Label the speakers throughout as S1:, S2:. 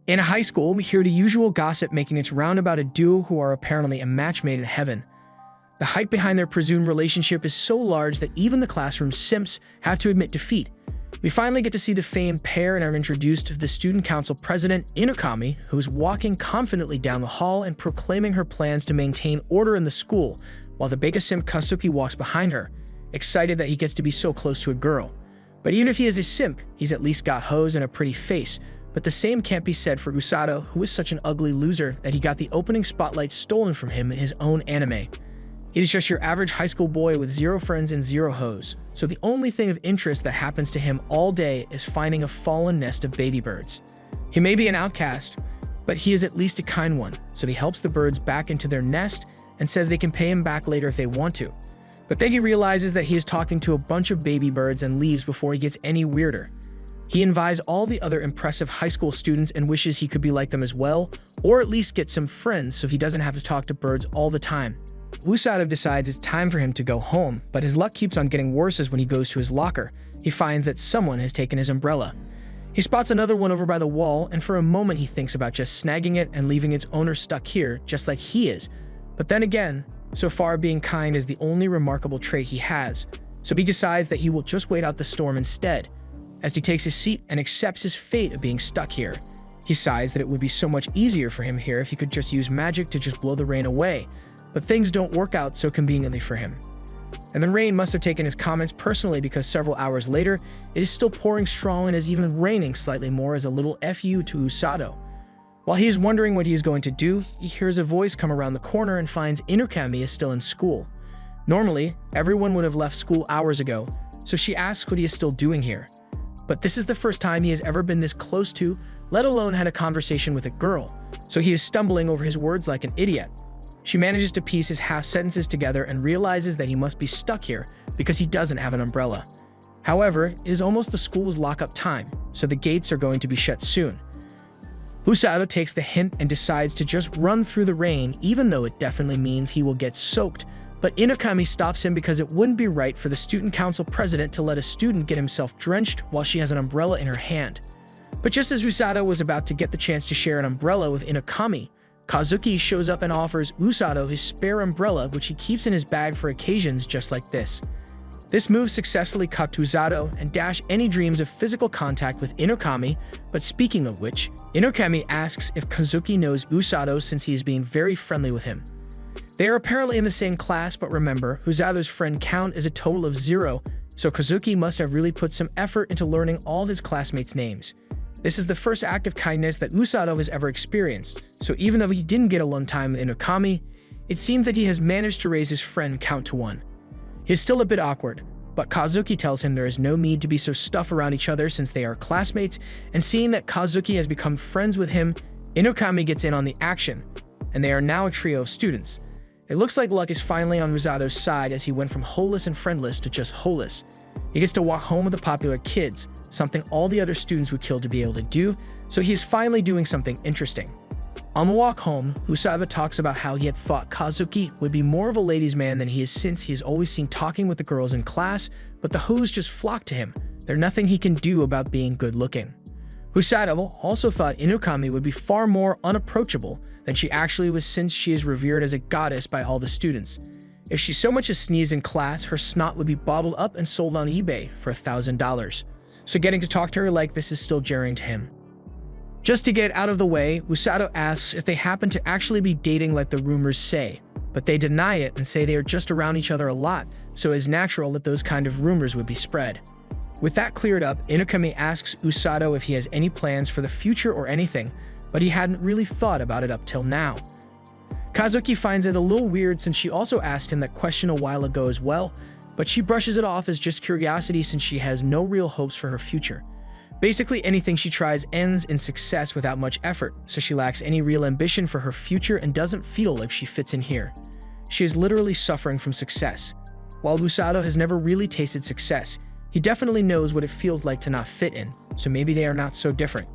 S1: In high school, we hear the usual gossip making its round about a duo who are apparently a match made in heaven. The hype behind their presumed relationship is so large that even the classroom simps have to admit defeat. We finally get to see the famed pair and are introduced to the student council president, Inokami, who is walking confidently down the hall and proclaiming her plans to maintain order in the school, while the Beka simp Kazuki walks behind her, excited that he gets to be so close to a girl. But even if he is a simp, he's at least got hoes and a pretty face. But the same can't be said for Usato, who is such an ugly loser that he got the opening spotlight stolen from him in his own anime. He is just your average high school boy with zero friends and zero hoes, so the only thing of interest that happens to him all day is finding a fallen nest of baby birds. He may be an outcast, but he is at least a kind one, so he helps the birds back into their nest and says they can pay him back later if they want to. But then he realizes that he is talking to a bunch of baby birds and leaves before he gets any weirder. He envies all the other impressive high school students and wishes he could be like them as well, or at least get some friends so he doesn't have to talk to birds all the time. Usato decides it's time for him to go home, but his luck keeps on getting worse as when he goes to his locker, he finds that someone has taken his umbrella. He spots another one over by the wall, and for a moment he thinks about just snagging it and leaving its owner stuck here, just like he is. But then again, so far being kind is the only remarkable trait he has, so he decides that he will just wait out the storm instead. As he takes his seat and accepts his fate of being stuck here, he sighs that it would be so much easier for him here if he could just use magic to just blow the rain away, but things don't work out so conveniently for him. And the rain must have taken his comments personally because several hours later, it is still pouring strong and is even raining slightly more as a little FU to Usato. While he is wondering what he is going to do, he hears a voice come around the corner and finds Inokami is still in school. Normally, everyone would have left school hours ago, so she asks what he is still doing here. But this is the first time he has ever been this close to, let alone had a conversation with a girl, so he is stumbling over his words like an idiot. She manages to piece his half sentences together and realizes that he must be stuck here because he doesn't have an umbrella. However, it is almost the school's lockup time, so the gates are going to be shut soon. Usato takes the hint and decides to just run through the rain, even though it definitely means he will get soaked. But Inokami stops him because it wouldn't be right for the student council president to let a student get himself drenched while she has an umbrella in her hand. But just as Usato was about to get the chance to share an umbrella with Inokami, Kazuki shows up and offers Usato his spare umbrella, which he keeps in his bag for occasions just like this. This move successfully cut Usato and dashed any dreams of physical contact with Inokami, but speaking of which, Inokami asks if Kazuki knows Usato since he is being very friendly with him. They are apparently in the same class, but remember, Usato's friend count is a total of 0, so Kazuki must have really put some effort into learning all his classmates' names. This is the first act of kindness that Usato has ever experienced, so even though he didn't get alone time with Inokami, it seems that he has managed to raise his friend count to 1. He is still a bit awkward, but Kazuki tells him there is no need to be so stuffed around each other since they are classmates, and seeing that Kazuki has become friends with him, Inokami gets in on the action, and they are now a trio of students. It looks like luck is finally on Usato's side as he went from holeless and friendless to just holeless. He gets to walk home with the popular kids, something all the other students would kill to be able to do, so he is finally doing something interesting. On the walk home, Usato talks about how he had thought Kazuki would be more of a ladies' man than he is since he is always seen talking with the girls in class, but the hoes just flock to him. There's nothing he can do about being good looking. Usato also thought Inokami would be far more unapproachable than she actually was since she is revered as a goddess by all the students. If she so much as sneezed in class, her snot would be bottled up and sold on eBay for $1,000. So getting to talk to her like this is still jarring to him. Just to get out of the way, Usato asks if they happen to actually be dating like the rumors say, but they deny it and say they are just around each other a lot, so it is natural that those kind of rumors would be spread. With that cleared up, Inokami asks Usato if he has any plans for the future or anything, but he hadn't really thought about it up till now. Kazuki finds it a little weird since she also asked him that question a while ago as well, but she brushes it off as just curiosity since she has no real hopes for her future. Basically, anything she tries ends in success without much effort, so she lacks any real ambition for her future and doesn't feel like she fits in here. She is literally suffering from success. While Usato has never really tasted success, he definitely knows what it feels like to not fit in, so maybe they are not so different.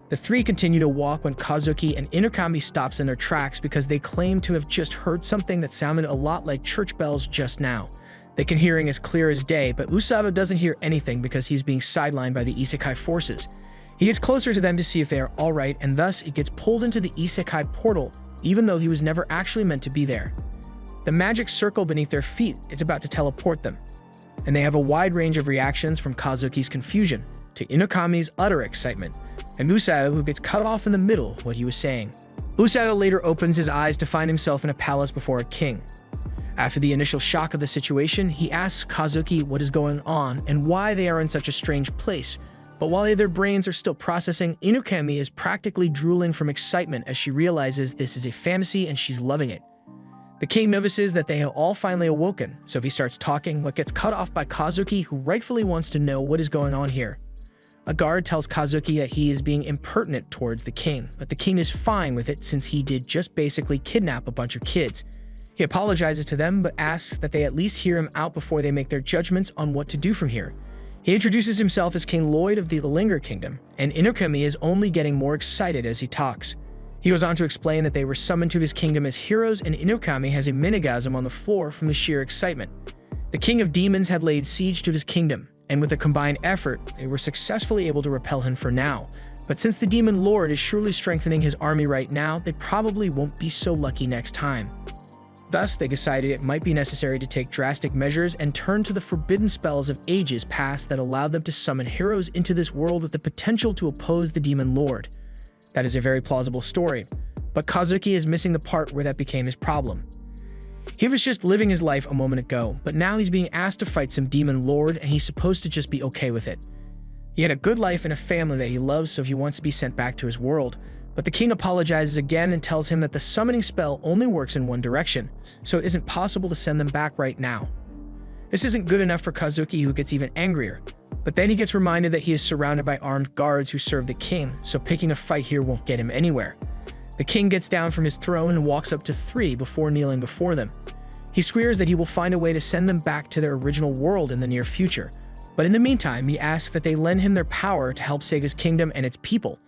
S1: The three continue to walk when Kazuki and Inokami stops in their tracks because they claim to have just heard something that sounded a lot like church bells just now. They can hearing as clear as day, but Usato doesn't hear anything because he's being sidelined by the isekai forces. He gets closer to them to see if they are alright, and thus it gets pulled into the isekai portal, even though he was never actually meant to be there. The magic circle beneath their feet is about to teleport them, and they have a wide range of reactions from Kazuki's confusion to Inokami's utter excitement, and Usato who gets cut off in the middle of what he was saying. Usato later opens his eyes to find himself in a palace before a king. After the initial shock of the situation, he asks Kazuki what is going on and why they are in such a strange place. But while their brains are still processing, Inokami is practically drooling from excitement as she realizes this is a fantasy and she's loving it. The king notices that they have all finally awoken, so he starts talking but gets cut off by Kazuki, who rightfully wants to know what is going on here. A guard tells Kazuki that he is being impertinent towards the king, but the king is fine with it since he did just basically kidnap a bunch of kids. He apologizes to them but asks that they at least hear him out before they make their judgments on what to do from here. He introduces himself as King Lloyd of the Linger Kingdom, and Inokami is only getting more excited as he talks. He goes on to explain that they were summoned to his kingdom as heroes, and Inokami has a minigasm on the floor from the sheer excitement. The king of demons had laid siege to his kingdom, and with a combined effort, they were successfully able to repel him for now. But since the demon lord is surely strengthening his army right now, they probably won't be so lucky next time. Thus, they decided it might be necessary to take drastic measures and turn to the forbidden spells of ages past that allowed them to summon heroes into this world with the potential to oppose the demon lord. That is a very plausible story, but Kazuki is missing the part where that became his problem. He was just living his life a moment ago, but now he's being asked to fight some demon lord and he's supposed to just be okay with it. He had a good life and a family that he loves, so he wants to be sent back to his world. But the king apologizes again and tells him that the summoning spell only works in one direction, so it isn't possible to send them back right now. This isn't good enough for Kazuki, who gets even angrier. But then he gets reminded that he is surrounded by armed guards who serve the king, so picking a fight here won't get him anywhere. The king gets down from his throne and walks up to three before kneeling before them. He swears that he will find a way to send them back to their original world in the near future. But in the meantime, he asks that they lend him their power to help save his kingdom and its people.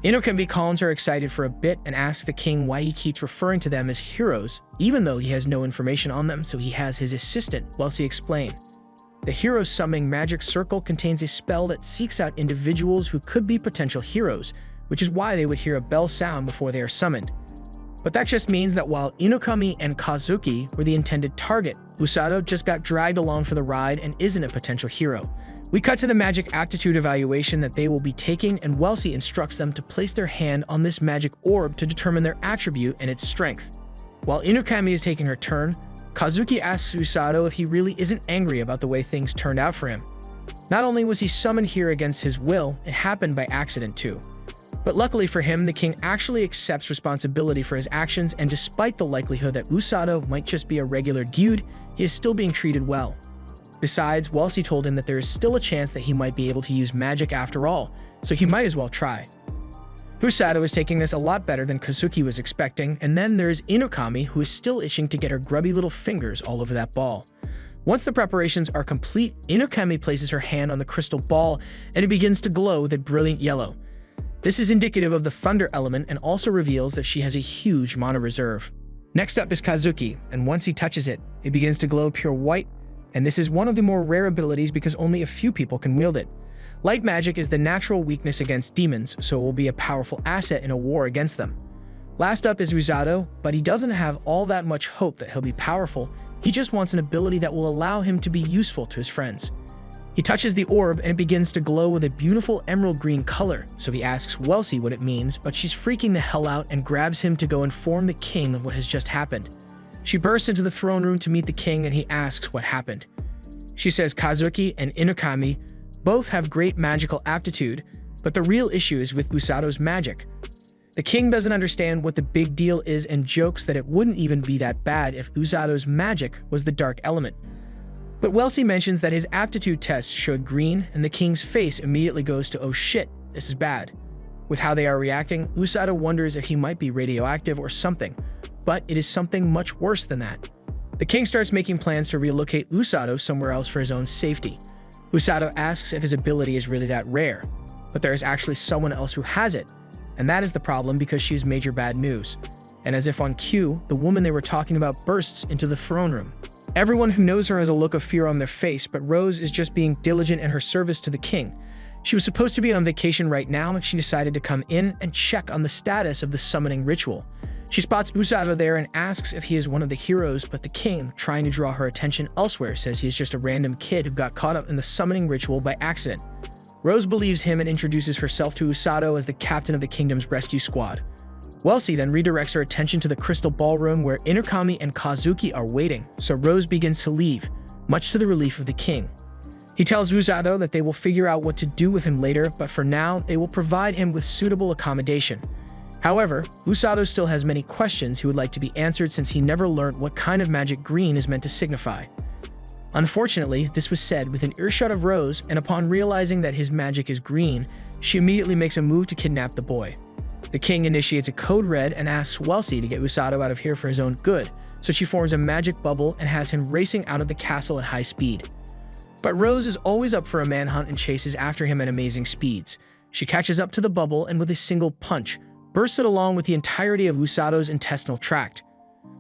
S1: Inokami calms her excited for a bit and asks the king why he keeps referring to them as heroes, even though he has no information on them, so he has his assistant, Welsi, explain. The hero summoning magic circle contains a spell that seeks out individuals who could be potential heroes, which is why they would hear a bell sound before they are summoned. But that just means that while Inokami and Kazuki were the intended target, Usato just got dragged along for the ride and isn't a potential hero. We cut to the magic aptitude evaluation that they will be taking, and Welsi instructs them to place their hand on this magic orb to determine their attribute and its strength. While Inokami is taking her turn, Kazuki asks Usato if he really isn't angry about the way things turned out for him. Not only was he summoned here against his will, it happened by accident too. But luckily for him, the king actually accepts responsibility for his actions, and despite the likelihood that Usato might just be a regular dude, he is still being treated well. Besides, Welsi told him that there is still a chance that he might be able to use magic after all, so he might as well try. Usato is taking this a lot better than Kazuki was expecting, and then there is Inokami, who is still itching to get her grubby little fingers all over that ball. Once the preparations are complete, Inokami places her hand on the crystal ball, and it begins to glow with a brilliant yellow. This is indicative of the thunder element and also reveals that she has a huge mana reserve. Next up is Kazuki, and once he touches it, it begins to glow pure white, and this is one of the more rare abilities because only a few people can wield it. Light magic is the natural weakness against demons, so it will be a powerful asset in a war against them. Last up is Usato, but he doesn't have all that much hope that he'll be powerful. He just wants an ability that will allow him to be useful to his friends. He touches the orb and it begins to glow with a beautiful emerald green color, so he asks Welsi what it means, but she's freaking the hell out and grabs him to go inform the king of what has just happened. She bursts into the throne room to meet the king and he asks what happened. She says Kazuki and Inokami both have great magical aptitude, but the real issue is with Usato's magic. The king doesn't understand what the big deal is and jokes that it wouldn't even be that bad if Usato's magic was the dark element. But Welsi mentions that his aptitude test showed green, and the king's face immediately goes to "oh shit, this is bad." With how they are reacting, Usato wonders if he might be radioactive or something, but it is something much worse than that. The king starts making plans to relocate Usato somewhere else for his own safety. Usato asks if his ability is really that rare, but there is actually someone else who has it, and that is the problem because she is major bad news. And as if on cue, the woman they were talking about bursts into the throne room. Everyone who knows her has a look of fear on their face, but Rose is just being diligent in her service to the king. She was supposed to be on vacation right now, and she decided to come in and check on the status of the summoning ritual. She spots Usato there and asks if he is one of the heroes, but the king, trying to draw her attention elsewhere, says he is just a random kid who got caught up in the summoning ritual by accident. Rose believes him and introduces herself to Usato as the captain of the kingdom's rescue squad. Wellesley then redirects her attention to the crystal ballroom where Inukami and Kazuki are waiting, so Rose begins to leave, much to the relief of the king. He tells Usato that they will figure out what to do with him later, but for now, they will provide him with suitable accommodation. However, Usato still has many questions he would like to be answered since he never learned what kind of magic green is meant to signify. Unfortunately, this was said within earshot of Rose, and upon realizing that his magic is green, she immediately makes a move to kidnap the boy. The king initiates a code red and asks Wellesley to get Usato out of here for his own good, so she forms a magic bubble and has him racing out of the castle at high speed. But Rose is always up for a manhunt and chases after him at amazing speeds. She catches up to the bubble and with a single punch, bursts it along with the entirety of Usato's intestinal tract.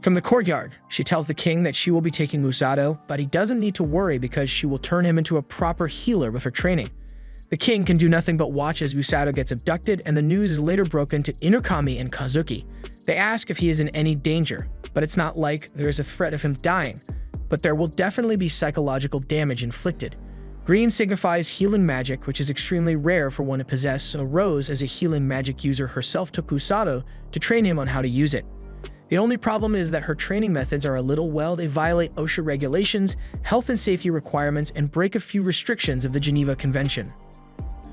S1: From the courtyard, she tells the king that she will be taking Usato, but he doesn't need to worry because she will turn him into a proper healer with her training. The king can do nothing but watch as Usato gets abducted, and the news is later broken to Inukami and Kazuki. They ask if he is in any danger, but it's not like there is a threat of him dying, but there will definitely be psychological damage inflicted. Green signifies healing magic, which is extremely rare for one to possess, so Rose, as a healing magic user herself, took Usato to train him on how to use it. The only problem is that her training methods are a little, well, they violate OSHA regulations, health and safety requirements, and break a few restrictions of the Geneva Convention.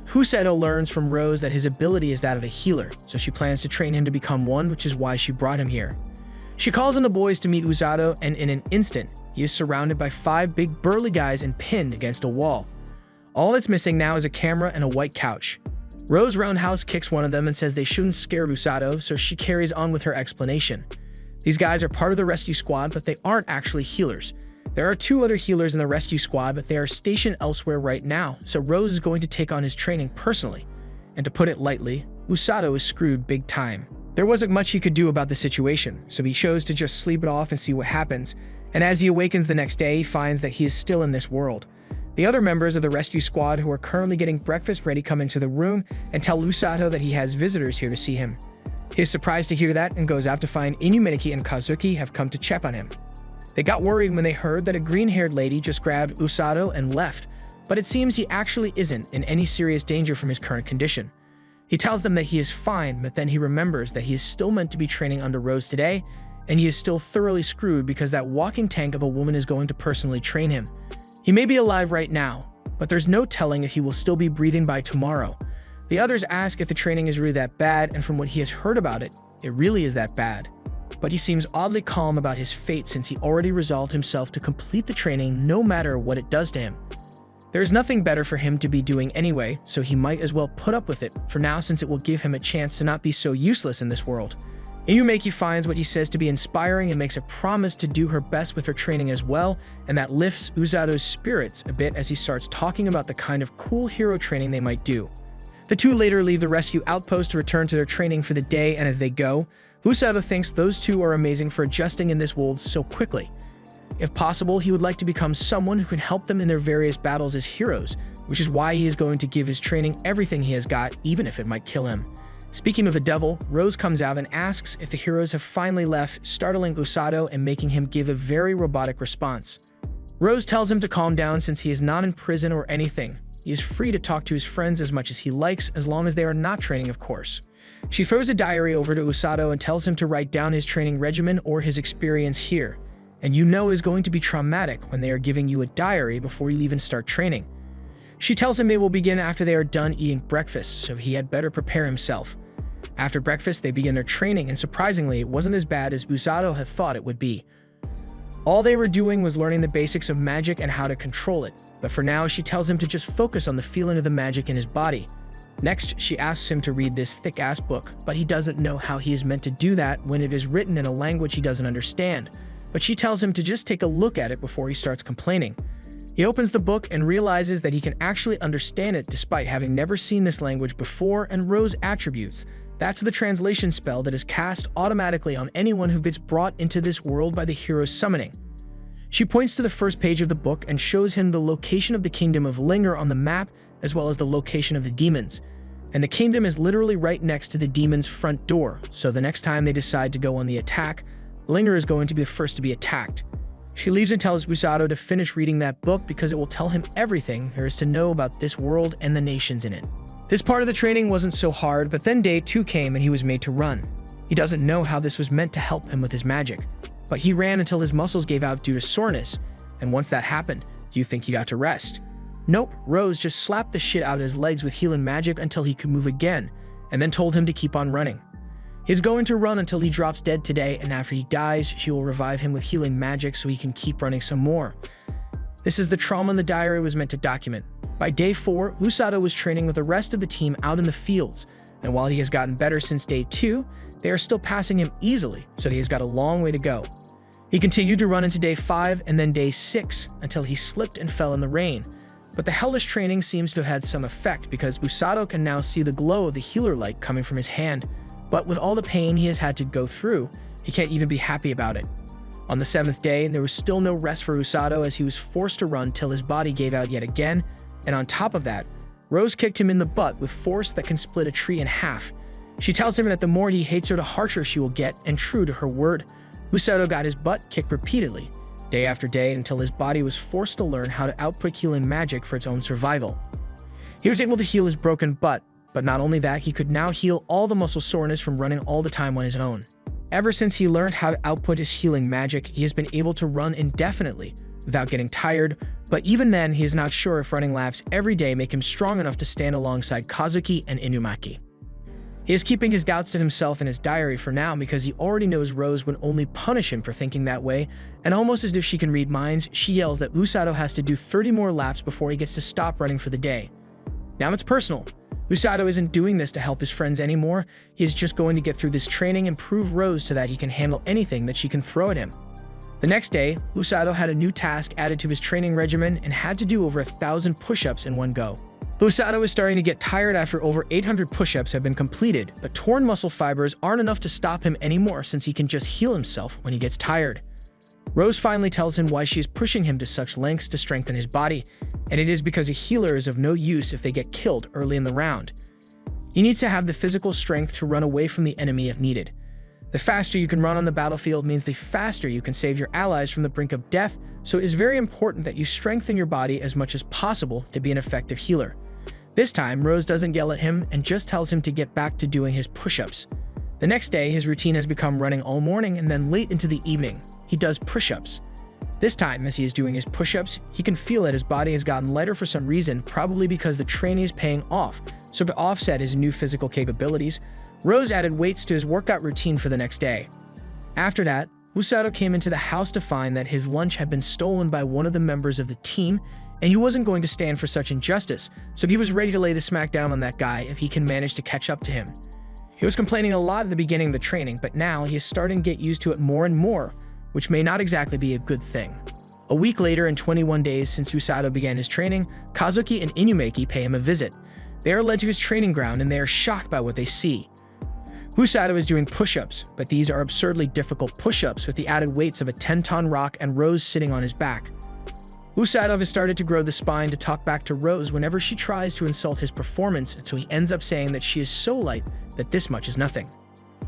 S1: Usato learns from Rose that his ability is that of a healer, so she plans to train him to become one, which is why she brought him here. She calls on the boys to meet Usato, and in an instant, he is surrounded by 5 big burly guys and pinned against a wall. All that's missing now is a camera and a white couch. Rose roundhouse kicks one of them and says they shouldn't scare Usato, so she carries on with her explanation. These guys are part of the rescue squad, but they aren't actually healers. There are 2 other healers in the rescue squad, but they are stationed elsewhere right now, so Rose is going to take on his training personally. And to put it lightly, Usato is screwed big time. There wasn't much he could do about the situation, so he chose to just sleep it off and see what happens. And as he awakens the next day, he finds that he is still in this world. The other members of the rescue squad who are currently getting breakfast ready come into the room and tell Usato that he has visitors here to see him. He is surprised to hear that and goes out to find Inumaki and Kazuki have come to check on him. They got worried when they heard that a green-haired lady just grabbed Usato and left, but it seems he actually isn't in any serious danger from his current condition. He tells them that he is fine, but then he remembers that he is still meant to be training under Rose today, and he is still thoroughly screwed because that walking tank of a woman is going to personally train him. He may be alive right now, but there's no telling if he will still be breathing by tomorrow. The others ask if the training is really that bad, and from what he has heard about it, it really is that bad. But he seems oddly calm about his fate since he already resolved himself to complete the training no matter what it does to him. There is nothing better for him to be doing anyway, so he might as well put up with it for now since it will give him a chance to not be so useless in this world. Inumaki finds what he says to be inspiring and makes a promise to do her best with her training as well, and that lifts Usato's spirits a bit as he starts talking about the kind of cool hero training they might do. The 2 later leave the rescue outpost to return to their training for the day, and as they go, Usato thinks those 2 are amazing for adjusting in this world so quickly. If possible, he would like to become someone who can help them in their various battles as heroes, which is why he is going to give his training everything he has got, even if it might kill him. Speaking of the devil, Rose comes out and asks if the heroes have finally left, startling Usato and making him give a very robotic response. Rose tells him to calm down since he is not in prison or anything. He is free to talk to his friends as much as he likes, as long as they are not training, of course. She throws a diary over to Usato and tells him to write down his training regimen or his experience here. And you know is going to be traumatic when they are giving you a diary before you even start training. She tells him they will begin after they are done eating breakfast, so he had better prepare himself. After breakfast, they begin their training, and surprisingly, it wasn't as bad as Usato had thought it would be. All they were doing was learning the basics of magic and how to control it, but for now, she tells him to just focus on the feeling of the magic in his body. Next, she asks him to read this thick-ass book, but he doesn't know how he is meant to do that when it is written in a language he doesn't understand. But she tells him to just take a look at it before he starts complaining. He opens the book and realizes that he can actually understand it despite having never seen this language before, and Rose attributes that to the translation spell that is cast automatically on anyone who gets brought into this world by the hero's summoning. She points to the first page of the book and shows him the location of the kingdom of Linger on the map as well as the location of the demons. And the kingdom is literally right next to the demon's front door, so the next time they decide to go on the attack, Linger is going to be the first to be attacked. She leaves and tells Usato to finish reading that book because it will tell him everything there is to know about this world and the nations in it. This part of the training wasn't so hard, but then day 2 came and he was made to run. He doesn't know how this was meant to help him with his magic, but he ran until his muscles gave out due to soreness, and once that happened, do you think he got to rest? Nope, Rose just slapped the shit out of his legs with healing magic until he could move again, and then told him to keep on running. He's going to run until he drops dead today, and after he dies, she will revive him with healing magic so he can keep running some more. This is the trauma the diary was meant to document. By day 4, Usato was training with the rest of the team out in the fields, and while he has gotten better since day 2, they are still passing him easily, so he has got a long way to go. He continued to run into day 5 and then day 6 until he slipped and fell in the rain. But the hellish training seems to have had some effect because Usato can now see the glow of the healer light coming from his hand, but with all the pain he has had to go through, he can't even be happy about it. On the 7th day, there was still no rest for Usato as he was forced to run till his body gave out yet again, and on top of that, Rose kicked him in the butt with force that can split a tree in half. She tells him that the more he hates her, the harsher she will get, and true to her word, Usato got his butt kicked repeatedly, day after day, until his body was forced to learn how to output healing magic for its own survival. He was able to heal his broken butt, but not only that, he could now heal all the muscle soreness from running all the time on his own. Ever since he learned how to output his healing magic, he has been able to run indefinitely without getting tired, but even then, he is not sure if running laps every day make him strong enough to stand alongside Kazuki and Inumaki. He is keeping his doubts to himself in his diary for now because he already knows Rose would only punish him for thinking that way, and almost as if she can read minds, she yells that Usato has to do 30 more laps before he gets to stop running for the day. Now it's personal. Usato isn't doing this to help his friends anymore, he is just going to get through this training and prove Rose to that he can handle anything that she can throw at him. The next day, Usato had a new task added to his training regimen and had to do over 1,000 push-ups in one go. Usato is starting to get tired after over 800 push-ups have been completed, but torn muscle fibers aren't enough to stop him anymore since he can just heal himself when he gets tired. Rose finally tells him why she is pushing him to such lengths to strengthen his body, and it is because a healer is of no use if they get killed early in the round. He needs to have the physical strength to run away from the enemy if needed. The faster you can run on the battlefield means the faster you can save your allies from the brink of death, so it is very important that you strengthen your body as much as possible to be an effective healer. This time, Rose doesn't yell at him and just tells him to get back to doing his push-ups. The next day, his routine has become running all morning and then late into the evening. He does push-ups. This time, as he is doing his push-ups, he can feel that his body has gotten lighter for some reason, probably because the training is paying off. So to offset his new physical capabilities, Rose added weights to his workout routine for the next day. After that, Usato came into the house to find that his lunch had been stolen by one of the members of the team, and he wasn't going to stand for such injustice, so he was ready to lay the smack down on that guy if he can manage to catch up to him. He was complaining a lot at the beginning of the training, but now he is starting to get used to it more and more, which may not exactly be a good thing. A week later and 21 days since Usato began his training, Kazuki and Inumaki pay him a visit. They are led to his training ground and they are shocked by what they see. Usato is doing push-ups, but these are absurdly difficult push-ups with the added weights of a 10-ton rock and Rose sitting on his back. Usato has started to grow the spine to talk back to Rose whenever she tries to insult his performance until he ends up saying that she is so light that this much is nothing.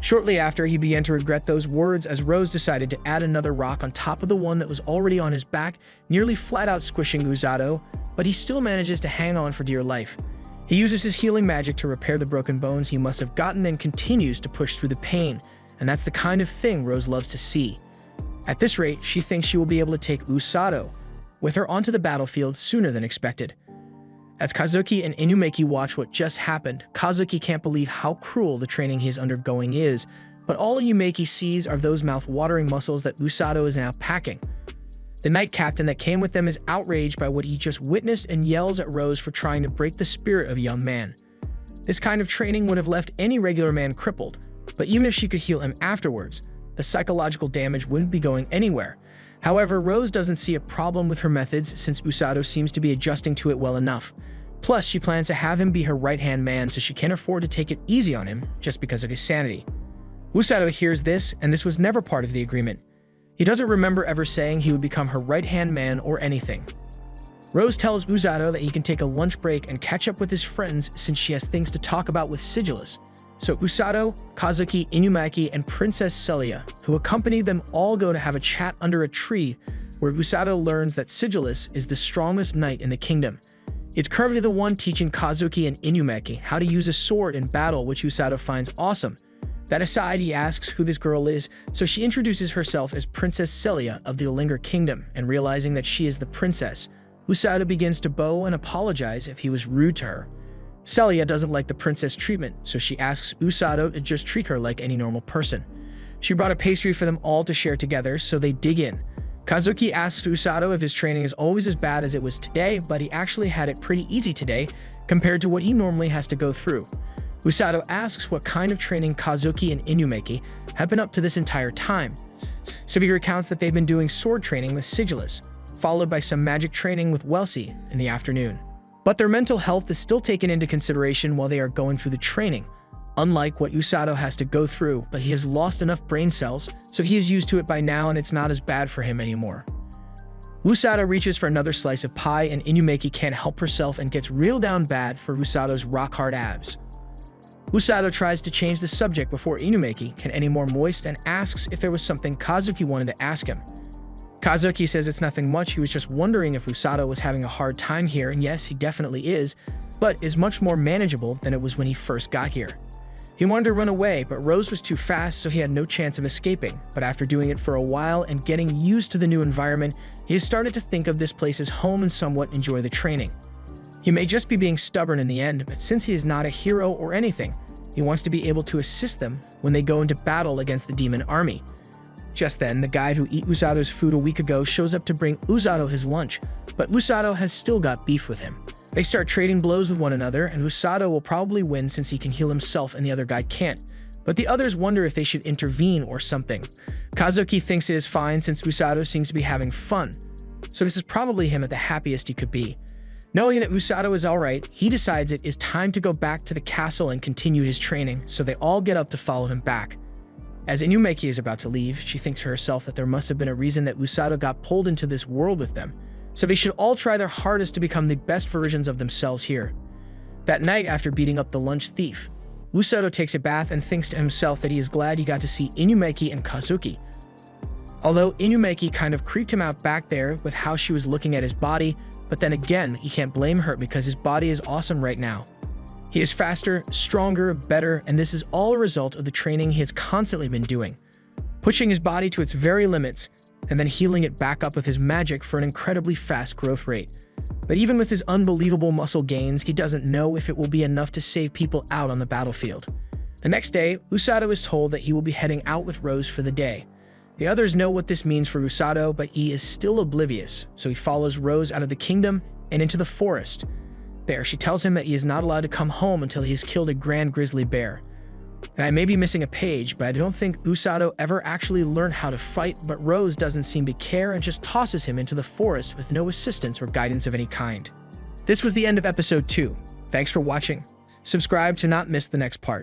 S1: Shortly after, he began to regret those words as Rose decided to add another rock on top of the one that was already on his back, nearly flat out squishing Usato, but he still manages to hang on for dear life. He uses his healing magic to repair the broken bones he must have gotten and continues to push through the pain, and that's the kind of thing Rose loves to see. At this rate, she thinks she will be able to take Usato with her onto the battlefield sooner than expected. As Kazuki and Inumaki watch what just happened, Kazuki can't believe how cruel the training he is undergoing is, but all Inumaki sees are those mouth-watering muscles that Usato is now packing. The knight captain that came with them is outraged by what he just witnessed and yells at Rose for trying to break the spirit of a young man. This kind of training would have left any regular man crippled, but even if she could heal him afterwards, the psychological damage wouldn't be going anywhere. However, Rose doesn't see a problem with her methods since Usato seems to be adjusting to it well enough. Plus, she plans to have him be her right-hand man so she can't afford to take it easy on him just because of his sanity. Usato hears this, and this was never part of the agreement. He doesn't remember ever saying he would become her right-hand man or anything. Rose tells Usato that he can take a lunch break and catch up with his friends since she has things to talk about with Sigillus. So Usato, Kazuki, Inumaki, and Princess Celia, who accompany them, all go to have a chat under a tree where Usato learns that Sigillus is the strongest knight in the kingdom. It's currently the one teaching Kazuki and Inumaki how to use a sword in battle, which Usato finds awesome. That aside, he asks who this girl is, so she introduces herself as Princess Celia of the Olinger Kingdom, and realizing that she is the princess, Usato begins to bow and apologize if he was rude to her. Celia doesn't like the princess treatment, so she asks Usato to just treat her like any normal person. She brought a pastry for them all to share together, so they dig in. Kazuki asks Usato if his training is always as bad as it was today, but he actually had it pretty easy today compared to what he normally has to go through. Usato asks what kind of training Kazuki and Inumaki have been up to this entire time. So he recounts that they've been doing sword training with Sigillus, followed by some magic training with Welsi in the afternoon. But their mental health is still taken into consideration while they are going through the training, unlike what Usato has to go through, but he has lost enough brain cells, so he is used to it by now and it's not as bad for him anymore. Usato reaches for another slice of pie and Inumaki can't help herself and gets reeled down bad for Usato's rock-hard abs. Usato tries to change the subject before Inumaki can any more moist and asks if there was something Kazuki wanted to ask him. Kazuki says it's nothing much, he was just wondering if Usato was having a hard time here, and yes, he definitely is, but is much more manageable than it was when he first got here. He wanted to run away, but Rose was too fast, so he had no chance of escaping, but after doing it for a while and getting used to the new environment, he has started to think of this place as home and somewhat enjoy the training. He may just be being stubborn in the end, but since he is not a hero or anything, he wants to be able to assist them when they go into battle against the demon army. Just then, the guy who ate Usato's food a week ago shows up to bring Usato his lunch, but Usato has still got beef with him. They start trading blows with one another, and Usato will probably win since he can heal himself and the other guy can't. But the others wonder if they should intervene or something. Kazuki thinks it is fine since Usato seems to be having fun, so this is probably him at the happiest he could be. Knowing that Usato is alright, he decides it is time to go back to the castle and continue his training, so they all get up to follow him back. As Inumaki is about to leave, she thinks to herself that there must have been a reason that Usato got pulled into this world with them, so they should all try their hardest to become the best versions of themselves here. That night, after beating up the lunch thief, Usato takes a bath and thinks to himself that he is glad he got to see Inumaki and Kazuki. Although Inumaki kind of creeped him out back there with how she was looking at his body, but then again, he can't blame her because his body is awesome right now. He is faster, stronger, better, and this is all a result of the training he has constantly been doing, pushing his body to its very limits and then healing it back up with his magic for an incredibly fast growth rate. But even with his unbelievable muscle gains, he doesn't know if it will be enough to save people out on the battlefield. The next day, Usato is told that he will be heading out with Rose for the day. The others know what this means for Usato, but he is still oblivious, so he follows Rose out of the kingdom and into the forest. There, she tells him that he is not allowed to come home until he has killed a grand grizzly bear. And I may be missing a page, but I don't think Usato ever actually learned how to fight, but Rose doesn't seem to care and just tosses him into the forest with no assistance or guidance of any kind. This was the end of episode 2. Thanks for watching. Subscribe to not miss the next part.